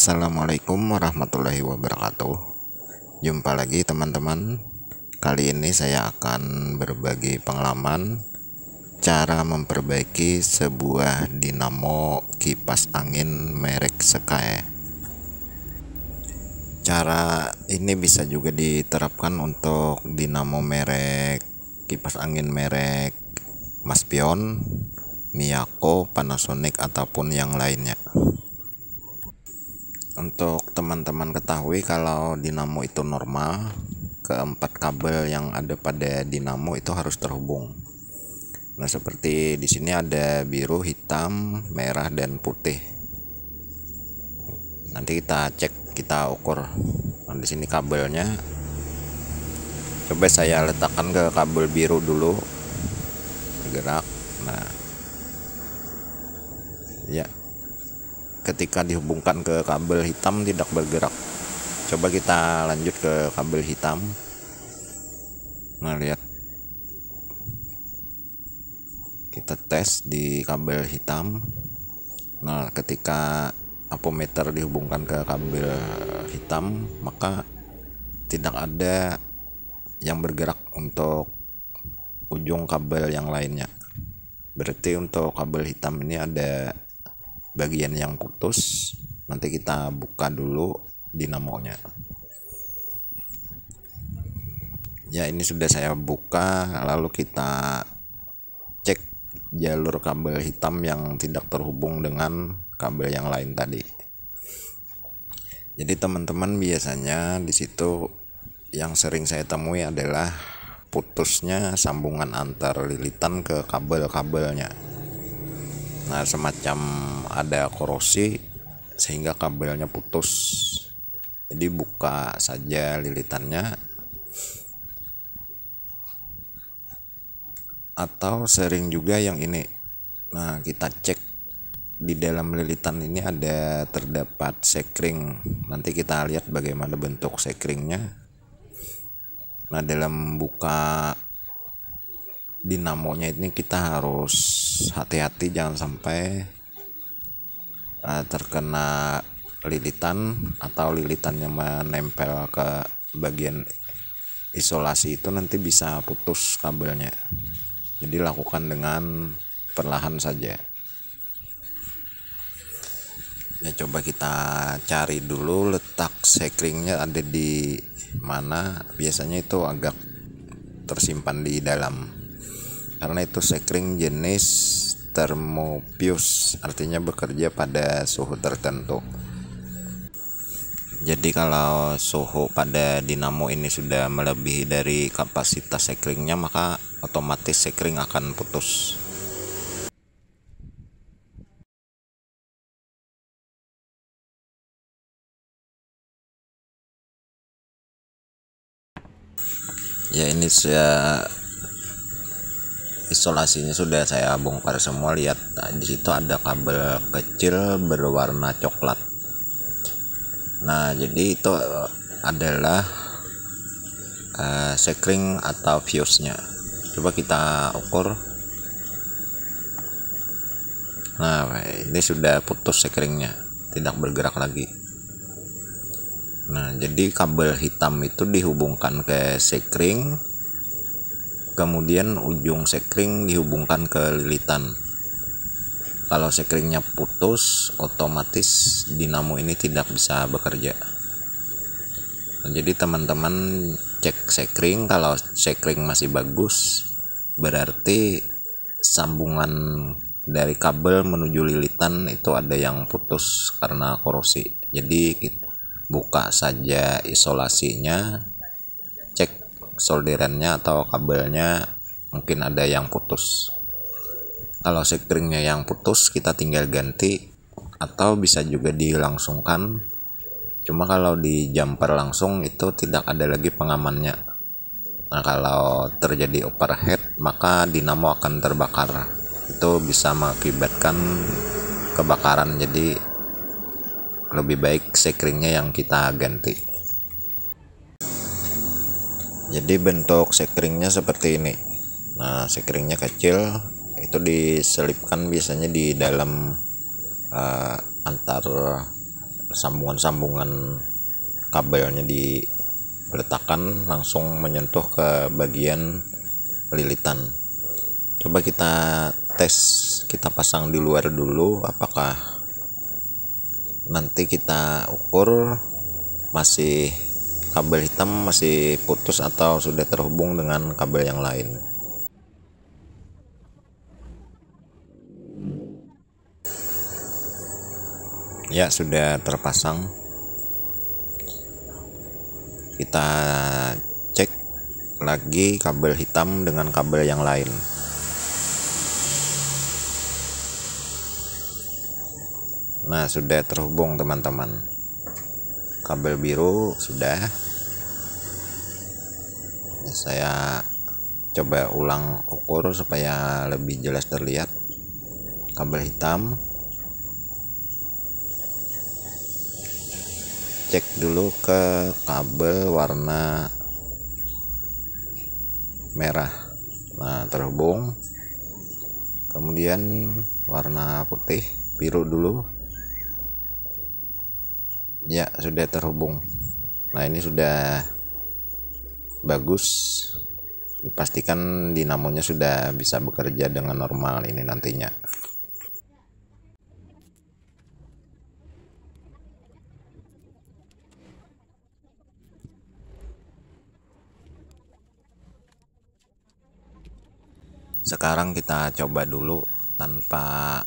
Assalamualaikum warahmatullahi wabarakatuh. Jumpa lagi teman-teman. Kali ini saya akan berbagi pengalaman cara memperbaiki sebuah dinamo kipas angin merek Sky. Cara ini bisa juga diterapkan untuk dinamo merek kipas angin merek Maspion, Miyako, Panasonic ataupun yang lainnya. Untuk teman-teman ketahui, kalau dinamo itu normal, keempat kabel yang ada pada dinamo itu harus terhubung. Nah, seperti di sini ada biru, hitam, merah, dan putih. Nanti kita cek, kita ukur. Nah, di sini kabelnya. Coba saya letakkan ke kabel biru dulu, bergerak. Nah, ya. Ketika dihubungkan ke kabel hitam tidak bergerak. Coba kita lanjut ke kabel hitam. Nah, lihat, kita tes di kabel hitam. Nah, ketika ampermeter dihubungkan ke kabel hitam, maka tidak ada yang bergerak untuk ujung kabel yang lainnya. Berarti untuk kabel hitam ini ada bagian yang putus. Nanti kita buka dulu dinamonya. Ya, ini sudah saya buka, lalu kita cek jalur kabel hitam yang tidak terhubung dengan kabel yang lain tadi. Jadi teman-teman, biasanya di situ yang sering saya temui adalah putusnya sambungan antar lilitan ke kabel-kabelnya. Nah, semacam ada korosi sehingga kabelnya putus. Jadi buka saja lilitannya, atau sering juga yang ini. Nah, kita cek di dalam lilitan ini ada terdapat sekring. Nanti kita lihat bagaimana bentuk sekringnya. Nah, dalam buka dinamonya ini kita harus hati-hati, jangan sampai terkena lilitan atau lilitannya menempel ke bagian isolasi itu, nanti bisa putus kabelnya. Jadi lakukan dengan perlahan saja. Ya, coba kita cari dulu letak sekringnya ada di mana. Biasanya itu agak tersimpan di dalam, karena itu sekring jenis thermopius, artinya bekerja pada suhu tertentu. Jadi kalau suhu pada dinamo ini sudah melebihi dari kapasitas sekringnya, maka otomatis sekring akan putus. Ya, ini saya isolasinya sudah saya bongkar semua. Lihat, di situ ada kabel kecil berwarna coklat. Nah, jadi itu adalah sekring atau fuse-nya. Coba kita ukur. Nah, ini sudah putus sekringnya, tidak bergerak lagi. Nah, jadi kabel hitam itu dihubungkan ke sekring, kemudian ujung sekring dihubungkan ke lilitan. Kalau sekringnya putus, otomatis dinamo ini tidak bisa bekerja. Nah, jadi teman-teman cek sekring. Kalau sekring masih bagus, berarti sambungan dari kabel menuju lilitan itu ada yang putus karena korosi. Jadi kita buka saja isolasinya, cek solderannya atau kabelnya, mungkin ada yang putus. Kalau sekringnya yang putus, kita tinggal ganti, atau bisa juga dilangsungkan. Cuma kalau di jumper langsung itu tidak ada lagi pengamannya. Nah, kalau terjadi overheat, maka dinamo akan terbakar. Itu bisa mengakibatkan kebakaran. Jadi lebih baik sekringnya yang kita ganti. Jadi bentuk sekringnya seperti ini. Nah, sekringnya kecil, itu diselipkan biasanya di dalam antar sambungan-sambungan kabelnya diletakkan langsung menyentuh ke bagian lilitan. Coba kita tes, kita pasang di luar dulu, apakah nanti kita ukur masih kabel hitam masih putus atau sudah terhubung dengan kabel yang lain. Ya, sudah terpasang. Kita cek lagi kabel hitam dengan kabel yang lain. Nah, sudah terhubung teman-teman. Kabel biru sudah. Saya coba ulang ukur supaya lebih jelas terlihat. Kabel hitam, cek dulu ke kabel warna merah. Nah, terhubung. Kemudian warna putih, biru dulu. Ya, sudah terhubung. Nah, ini sudah bagus. Dipastikan dinamonya sudah bisa bekerja dengan normal ini nantinya. Sekarang kita coba dulu tanpa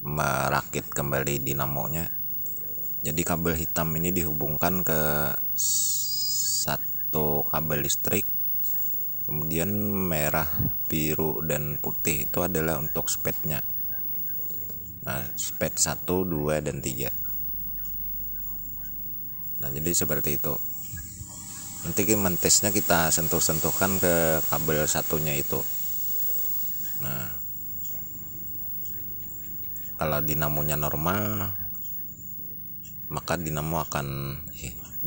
merakit kembali dinamonya. Jadi kabel hitam ini dihubungkan ke satu kabel listrik. Kemudian merah, biru, dan putih itu adalah untuk spednya. Nah, sped 1, 2, dan 3. Nah, jadi seperti itu. Nanti mentesnya kita sentuh-sentuhkan ke kabel satunya itu. Nah, kalau dinamonya normal, maka dinamo akan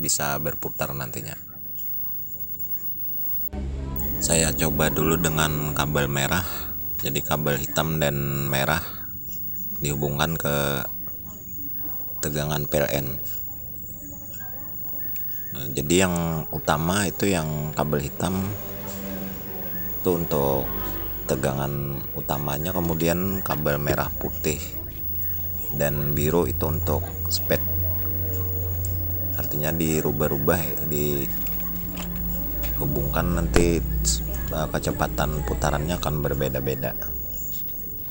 bisa berputar nantinya. Saya coba dulu dengan kabel merah. Jadi kabel hitam dan merah dihubungkan ke tegangan PLN. Nah, jadi yang utama itu yang kabel hitam itu untuk tegangan utamanya, kemudian kabel merah, putih, dan biru itu untuk sped. Artinya dirubah-rubah, dihubungkan, nanti kecepatan putarannya akan berbeda-beda.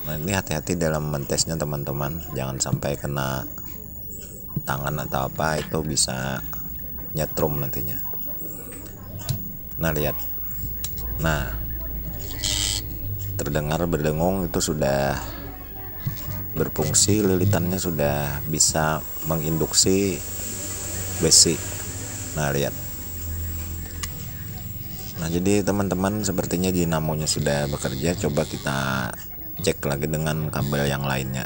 Nah, ini hati-hati dalam mentesnya teman-teman, jangan sampai kena tangan atau apa, itu bisa nyetrum nantinya. Nah, lihat. Nah, terdengar berdengung, itu sudah berfungsi, lilitannya sudah bisa menginduksi besi. Nah, lihat. Nah, jadi teman-teman sepertinya dinamonya sudah bekerja. Coba kita cek lagi dengan kabel yang lainnya.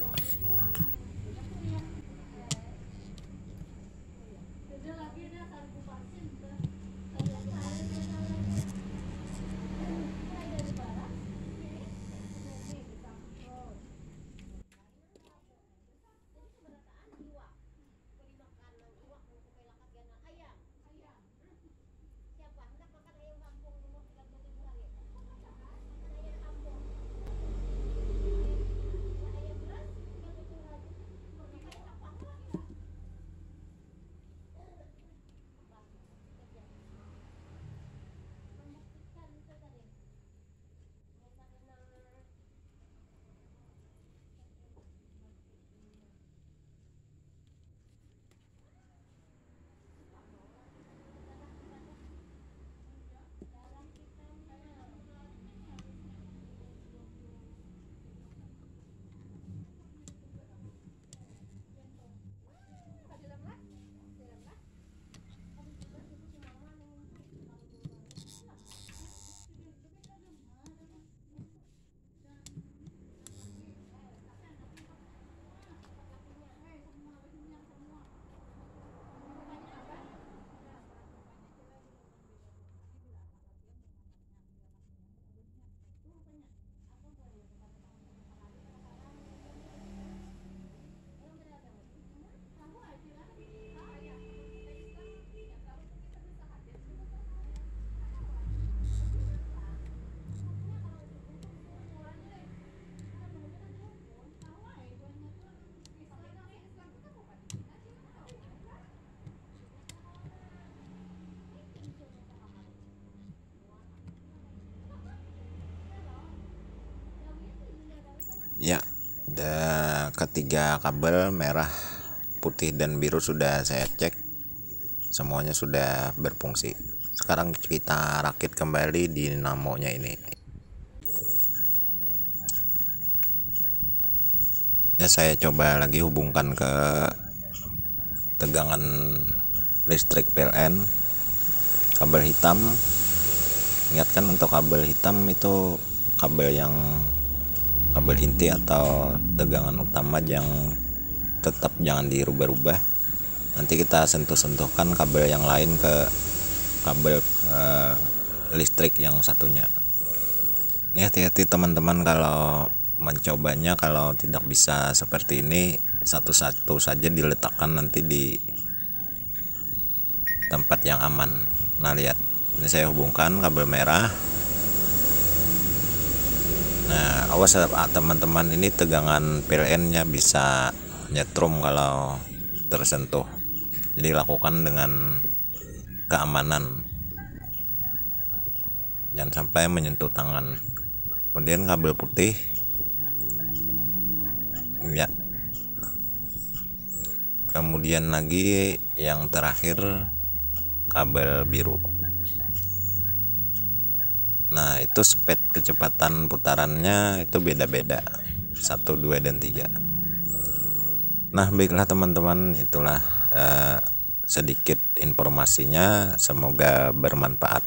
Ya, ketiga kabel merah, putih dan biru sudah saya cek, semuanya sudah berfungsi. Sekarang kita rakit kembali dinamonya ini. Ya, saya coba lagi hubungkan ke tegangan listrik PLN, kabel hitam. Ingatkan, untuk kabel hitam itu kabel inti atau tegangan utama, yang tetap jangan dirubah-rubah. Nanti kita sentuh-sentuhkan kabel yang lain ke kabel listrik yang satunya. Ini hati-hati teman-teman kalau mencobanya, kalau tidak bisa seperti ini, satu-satu saja diletakkan nanti di tempat yang aman. Nah, lihat, ini saya hubungkan kabel merah. Nah, awas teman-teman, ini tegangan PLN-nya bisa nyetrum kalau tersentuh. Jadi lakukan dengan keamanan, jangan sampai menyentuh tangan. Kemudian kabel putih, ya. Kemudian lagi yang terakhir kabel biru. Nah, itu speed kecepatan putarannya itu beda-beda, 1, 2, dan 3. Nah, baiklah teman-teman, itulah sedikit informasinya, semoga bermanfaat.